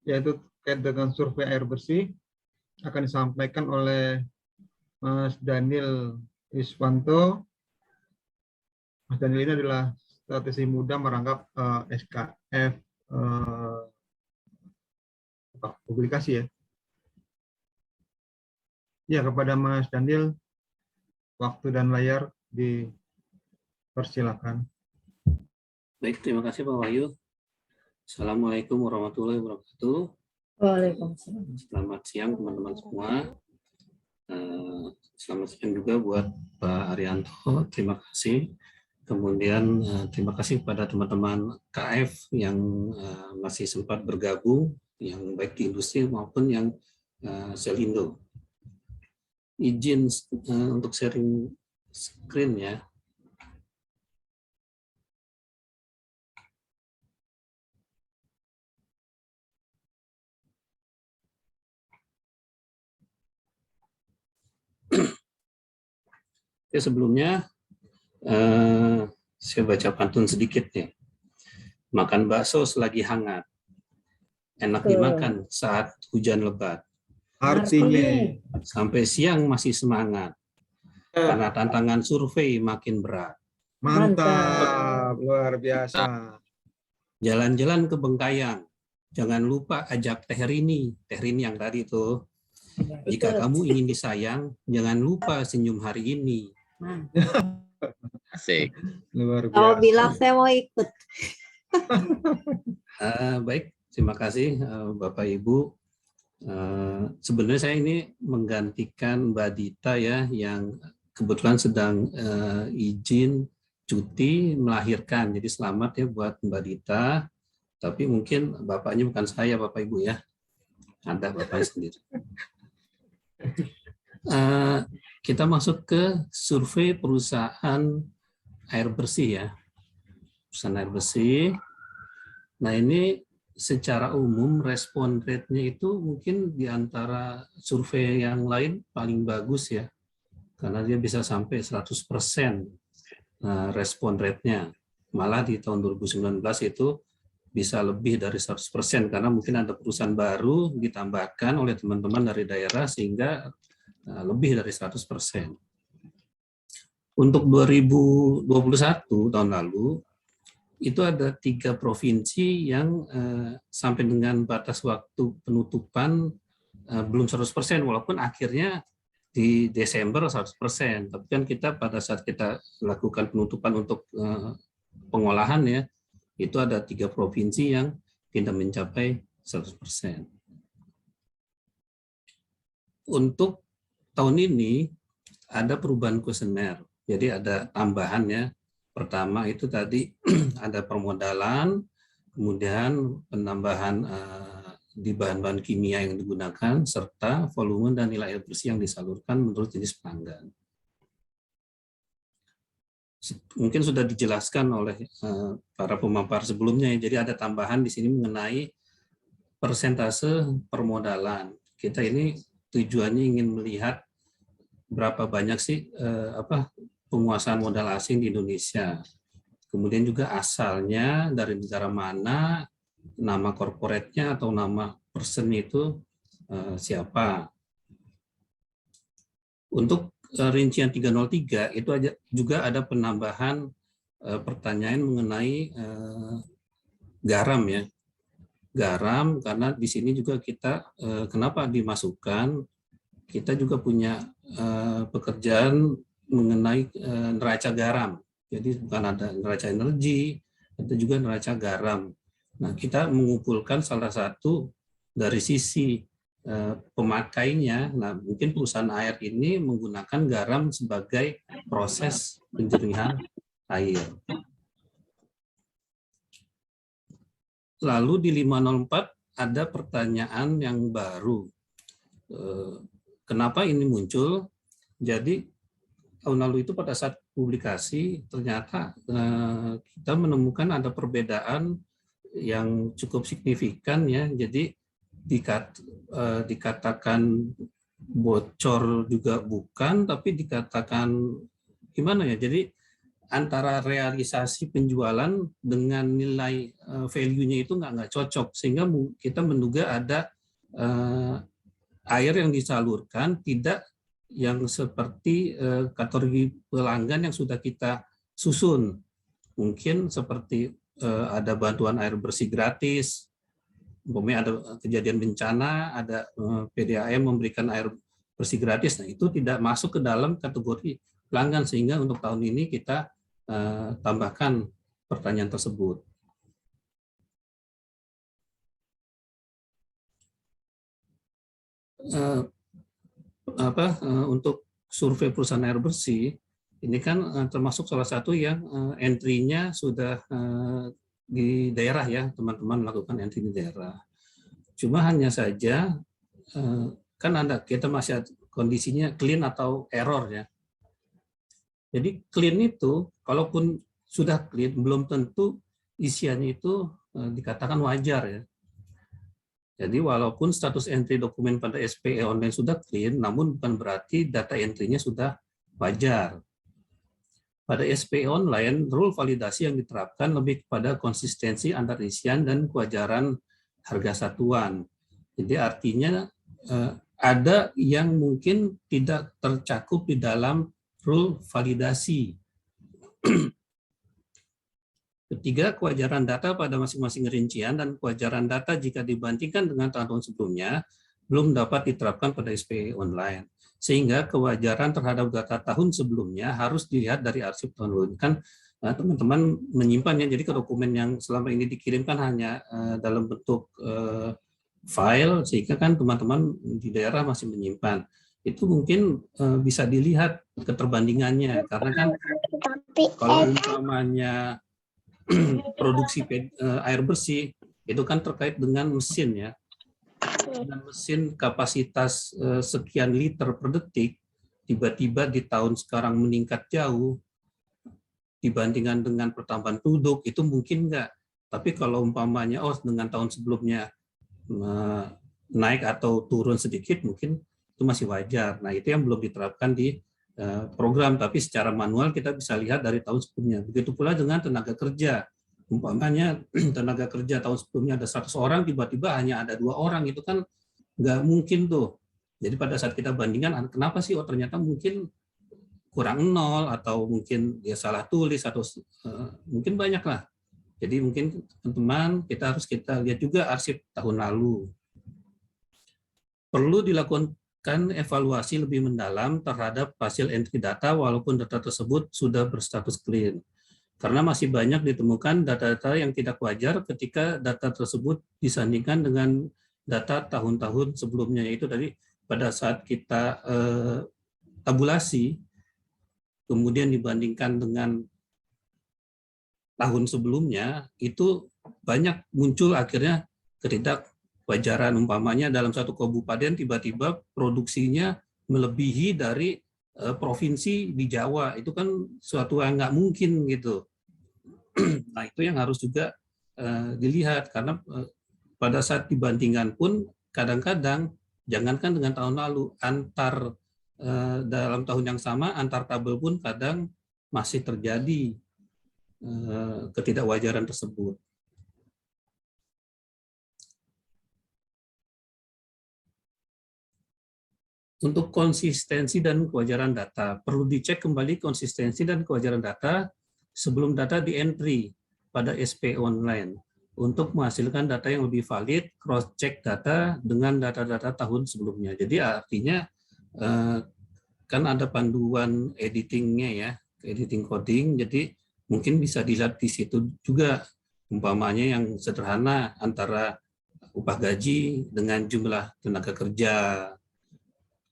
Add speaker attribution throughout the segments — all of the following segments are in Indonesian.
Speaker 1: yaitu terkait dengan survei air bersih, akan disampaikan oleh Mas Daniel Iswanto. Mas Daniel ini adalah strategi muda merangkap SKF publikasi ya. Ya, kepada Mas Daniel, waktu dan layar dipersilakan.
Speaker 2: Baik, terima kasih Pak Wahyu. Assalamualaikum warahmatullahi wabarakatuh.
Speaker 3: Waalaikumsalam.
Speaker 2: Selamat siang teman-teman semua. Selamat siang juga buat Pak Arianto. Terima kasih. Kemudian terima kasih kepada teman-teman KF yang masih sempat bergabung, yang baik di industri maupun yang Selindo. Izin untuk sharing screen ya. Oke, sebelumnya saya baca pantun sedikit nih. Makan bakso selagi hangat, enak dimakan saat hujan lebat.
Speaker 1: Artinya
Speaker 2: Sampai siang masih semangat, karena tantangan survei makin berat.
Speaker 1: mantap, luar biasa.
Speaker 2: Jalan-jalan ke Bengkayang, jangan lupa ajak Teh Rini yang tadi tuh. Jika kamu ingin disayang, jangan lupa senyum hari ini.
Speaker 4: Asik.
Speaker 1: Luar biasa.
Speaker 3: Kalau bilang saya mau ikut.
Speaker 2: Baik, terima kasih Bapak Ibu. Sebenarnya saya ini menggantikan Mbak Dita ya, yang kebetulan sedang izin cuti melahirkan. Jadi selamat ya buat Mbak Dita. Tapi mungkin bapaknya bukan saya, Bapak Ibu ya. Ada bapaknya sendiri. Kita masuk ke survei perusahaan air bersih ya. Perusahaan air bersih. Nah ini secara umum respon rate-nya itu mungkin di antara survei yang lain paling bagus ya. Karena dia bisa sampai 100% respon rate-nya. Malah di tahun 2019 itu bisa lebih dari 100% karena mungkin ada perusahaan baru ditambahkan oleh teman-teman dari daerah sehingga lebih dari 100%. Untuk 2021 tahun lalu itu ada 3 provinsi yang sampai dengan batas waktu penutupan belum 100%, walaupun akhirnya di Desember 100%. Tapi kan kita pada saat kita lakukan penutupan untuk pengolahan ya, itu ada 3 provinsi yang tidak mencapai 100%. Untuk tahun ini ada perubahan kuesioner, jadi ada tambahannya. Pertama itu tadi ada permodalan, kemudian penambahan di bahan-bahan kimia yang digunakan, serta volume dan nilai air bersih yang disalurkan menurut jenis pelanggan. Mungkin sudah dijelaskan oleh para pemampar sebelumnya, jadi ada tambahan di sini mengenai persentase permodalan. Kita ini tujuannya ingin melihat berapa banyak sih penguasaan modal asing di Indonesia. Kemudian juga asalnya dari negara mana, nama korporatnya atau nama person itu siapa. Untuk rincian 303 itu juga ada penambahan pertanyaan mengenai garam ya. Garam karena di sini juga kita kenapa dimasukkan, kita juga punya pekerjaan mengenai neraca garam. Jadi bukan ada neraca energi, ada juga neraca garam. Nah, kita mengumpulkan salah satu dari sisi pemakainya. Nah, mungkin perusahaan air ini menggunakan garam sebagai proses penjernihan air. Lalu di 504 ada pertanyaan yang baru. Kenapa ini muncul? Jadi tahun lalu itu pada saat publikasi ternyata kita menemukan ada perbedaan yang cukup signifikan ya. Jadi dikatakan bocor juga bukan, tapi dikatakan gimana ya? Jadi antara realisasi penjualan dengan nilai value-nya itu nggak cocok, sehingga kita menduga ada air yang disalurkan tidak yang seperti kategori pelanggan yang sudah kita susun. Mungkin seperti ada bantuan air bersih gratis, umpamanya ada kejadian bencana, ada PDAM memberikan air bersih gratis. Nah, itu tidak masuk ke dalam kategori pelanggan, sehingga untuk tahun ini kita tambahkan pertanyaan tersebut. Untuk survei perusahaan air bersih, ini kan termasuk salah satu yang entry-nya sudah di daerah ya, teman-teman melakukan entry di daerah. Cuma hanya saja kan kita masih kondisinya clean atau error ya. Jadi clean itu, kalaupun sudah clean, belum tentu isiannya itu dikatakan wajar ya. Jadi walaupun status entry dokumen pada SPE online sudah clean, namun bukan berarti data entry-nya sudah wajar. Pada SPE online, rule validasi yang diterapkan lebih kepada konsistensi antar isian dan kewajaran harga satuan. Jadi artinya ada yang mungkin tidak tercakup di dalam rule validasi. Ketiga, kewajaran data pada masing-masing rincian dan kewajaran data jika dibandingkan dengan tahun sebelumnya belum dapat diterapkan pada SPE online. Sehingga kewajaran terhadap data tahun sebelumnya harus dilihat dari arsip tahun lalu. Kan teman-teman menyimpannya, jadi ke dokumen yang selama ini dikirimkan hanya dalam bentuk file, sehingga kan teman-teman di daerah masih menyimpan. Itu mungkin bisa dilihat keterbandingannya, karena kan kalau umpamanya produksi air bersih itu kan terkait dengan mesin ya, dengan mesin kapasitas sekian liter per detik, tiba-tiba di tahun sekarang meningkat jauh dibandingkan dengan pertambahan penduduk, itu mungkin enggak. Tapi kalau umpamanya dengan tahun sebelumnya naik atau turun sedikit, mungkin itu masih wajar. Nah, itu yang belum diterapkan di program, tapi secara manual kita bisa lihat dari tahun sebelumnya. Begitu pula dengan tenaga kerja. Umpamanya tenaga kerja tahun sebelumnya ada 100 orang, tiba-tiba hanya ada 2 orang, itu kan nggak mungkin tuh. Jadi pada saat kita bandingkan, kenapa sih? Oh ternyata mungkin kurang 0, atau mungkin dia salah tulis, atau mungkin banyak lah. Jadi mungkin teman-teman kita lihat juga arsip tahun lalu. Perlu dilakukan evaluasi lebih mendalam terhadap hasil entry data walaupun data tersebut sudah berstatus clean. Karena masih banyak ditemukan data-data yang tidak wajar ketika data tersebut disandingkan dengan data tahun-tahun sebelumnya. Yaitu tadi pada saat kita tabulasi, kemudian dibandingkan dengan tahun sebelumnya, itu banyak muncul akhirnya ketidakwajaran. Umpamanya dalam satu kabupaten tiba-tiba produksinya melebihi dari provinsi di Jawa, itu kan suatu yang nggak mungkin gitu. Nah, itu yang harus juga dilihat, karena pada saat dibandingkan pun kadang-kadang jangankan dengan tahun lalu, dalam tahun yang sama antar tabel pun kadang masih terjadi ketidakwajaran tersebut. Untuk konsistensi dan kewajaran data, perlu dicek kembali konsistensi dan kewajaran data sebelum data di-entry pada SPE online untuk menghasilkan data yang lebih valid, cross-check data dengan data-data tahun sebelumnya. Jadi artinya kan ada panduan editingnya ya, editing coding, jadi mungkin bisa dilihat di situ juga, umpamanya yang sederhana antara upah gaji dengan jumlah tenaga kerja,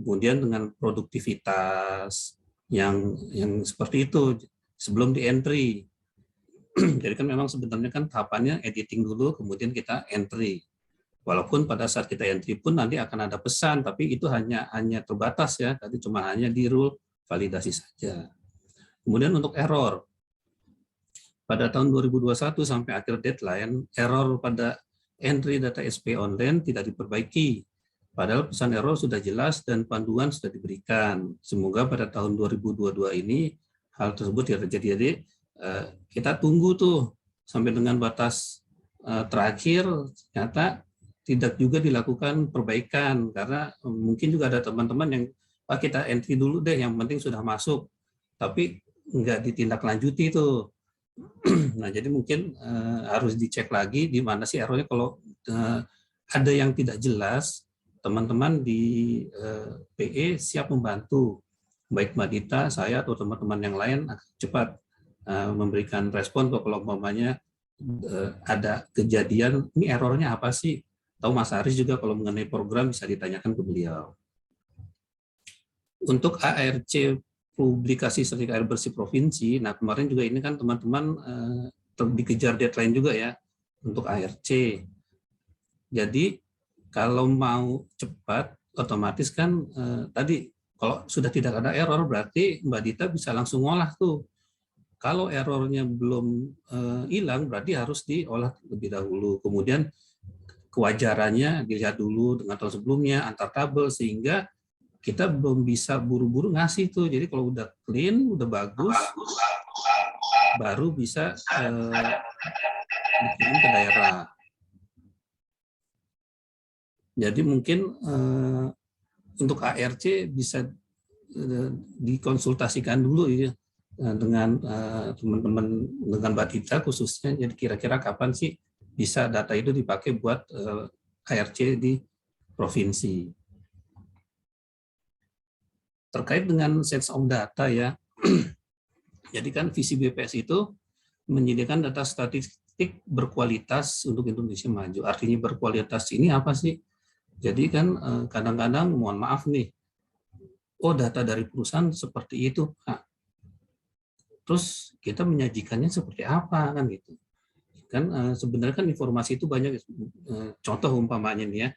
Speaker 2: kemudian dengan produktivitas yang seperti itu sebelum di-entry. Jadi kan memang sebenarnya kan tahapannya editing dulu, kemudian kita entry. Walaupun pada saat kita entry pun nanti akan ada pesan, tapi itu hanya terbatas ya, tadi cuma hanya di rule validasi saja. Kemudian untuk error, pada tahun 2021 sampai akhir deadline, error pada entry data SPE online tidak diperbaiki. Padahal pesan error sudah jelas dan panduan sudah diberikan. Semoga pada tahun 2022 ini hal tersebut tidak terjadi. Jadi kita tunggu tuh sampai dengan batas terakhir, ternyata tidak juga dilakukan perbaikan karena mungkin juga ada teman-teman yang kita entry dulu deh, yang penting sudah masuk, tapi nggak ditindaklanjuti itu. Nah, jadi mungkin harus dicek lagi di mana sih errornya. Kalau ada yang tidak jelas, teman-teman di PE siap membantu, baik Mbak Dita, saya atau teman-teman yang lain akan cepat memberikan respon kalau umpamanya ada kejadian, ini errornya apa sih? Tahu Mas Aris juga kalau mengenai program bisa ditanyakan ke beliau. Untuk ARC publikasi sertifikat air bersih provinsi, nah kemarin juga ini kan teman-teman dikejar deadline juga ya untuk ARC. Jadi kalau mau cepat, otomatis kan tadi kalau sudah tidak ada error berarti Mbak Dita bisa langsung ngolah tuh. Kalau errornya belum hilang berarti harus diolah lebih dahulu. Kemudian kewajarannya dilihat dulu dengan tahun sebelumnya, antar tabel, sehingga kita belum bisa buru-buru ngasih tuh. Jadi kalau udah clean, udah bagus, baru bisa dikirim ke daerah. Jadi mungkin untuk ARC bisa dikonsultasikan dulu ya dengan teman-teman, dengan Mbak Dita khususnya. Jadi kira-kira kapan sih bisa data itu dipakai buat ARC di provinsi. Terkait dengan sense of data ya, jadi kan visi BPS itu menyediakan data statistik berkualitas untuk Indonesia maju. Artinya berkualitas ini apa sih? Jadi kan kadang-kadang, mohon maaf nih, oh data dari perusahaan seperti itu. Nah, terus kita menyajikannya seperti apa kan gitu. Kan sebenarnya kan informasi itu banyak. Contoh umpamanya nih ya,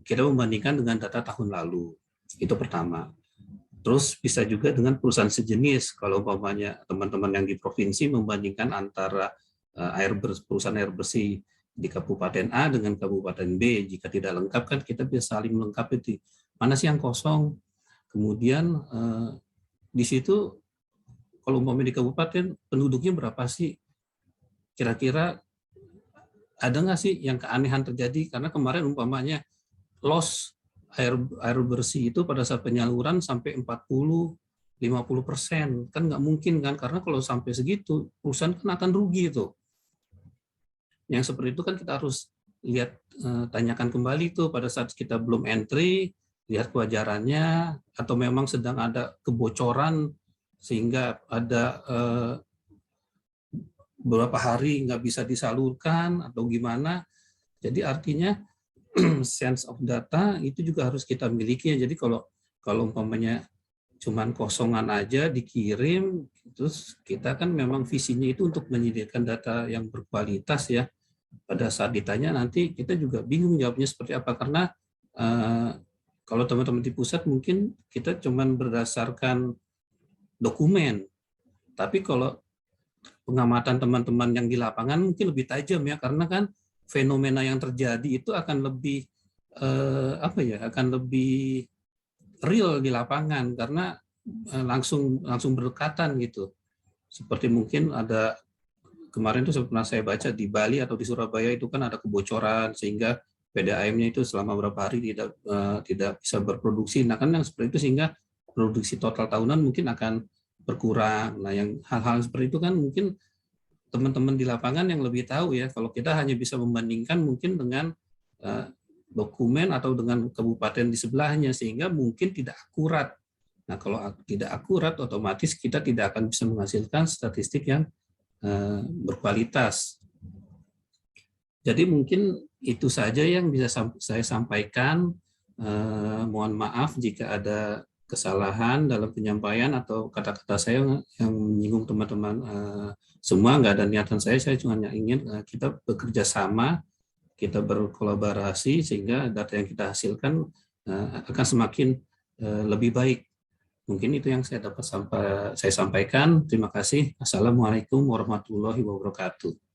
Speaker 2: kita membandingkan dengan data tahun lalu, itu pertama. Terus bisa juga dengan perusahaan sejenis, kalau umpamanya teman-teman yang di provinsi membandingkan antara perusahaan air bersih di Kabupaten A dengan Kabupaten B, jika tidak lengkap kan kita bisa saling melengkapi itu. Mana sih yang kosong? Kemudian di situ kalau umpamanya di kabupaten penduduknya berapa sih? Kira-kira ada nggak sih yang keanehan terjadi? Karena kemarin umpamanya loss air bersih itu pada saat penyaluran sampai 40-50%. Kan nggak mungkin kan, karena kalau sampai segitu, perusahaan kan akan rugi itu. Yang seperti itu kan kita harus lihat, tanyakan kembali tuh pada saat kita belum entry, lihat kewajarannya, atau memang sedang ada kebocoran, sehingga ada beberapa hari nggak bisa disalurkan atau gimana. Jadi artinya sense of data itu juga harus kita miliki. Jadi kalau umpamanya cuman kosongan aja dikirim, terus kita kan memang visinya itu untuk menyediakan data yang berkualitas ya. Pada saat ditanya nanti kita juga bingung jawabnya seperti apa, karena kalau teman-teman di pusat mungkin kita cuman berdasarkan dokumen, tapi kalau pengamatan teman-teman yang di lapangan mungkin lebih tajam ya, karena kan fenomena yang terjadi itu akan lebih akan lebih real di lapangan, karena langsung berdekatan gitu. Seperti mungkin ada kemarin itu pernah saya baca di Bali atau di Surabaya itu kan ada kebocoran sehingga PDAM-nya itu selama beberapa hari tidak bisa berproduksi. Nah kan yang seperti itu sehingga produksi total tahunan mungkin akan berkurang. Nah, yang hal-hal seperti itu kan mungkin teman-teman di lapangan yang lebih tahu ya. Kalau kita hanya bisa membandingkan mungkin dengan dokumen atau dengan kabupaten di sebelahnya, sehingga mungkin tidak akurat. Nah, kalau tidak akurat, otomatis kita tidak akan bisa menghasilkan statistik yang berkualitas. Jadi mungkin itu saja yang bisa saya sampaikan. Mohon maaf jika ada kesalahan dalam penyampaian atau kata-kata saya yang menyinggung teman-teman semua. Nggak ada niatan saya cuma ingin kita bekerja sama, kita berkolaborasi sehingga data yang kita hasilkan akan semakin lebih baik. Mungkin itu yang saya dapat saya sampaikan. Terima kasih. Assalamualaikum warahmatullahi wabarakatuh.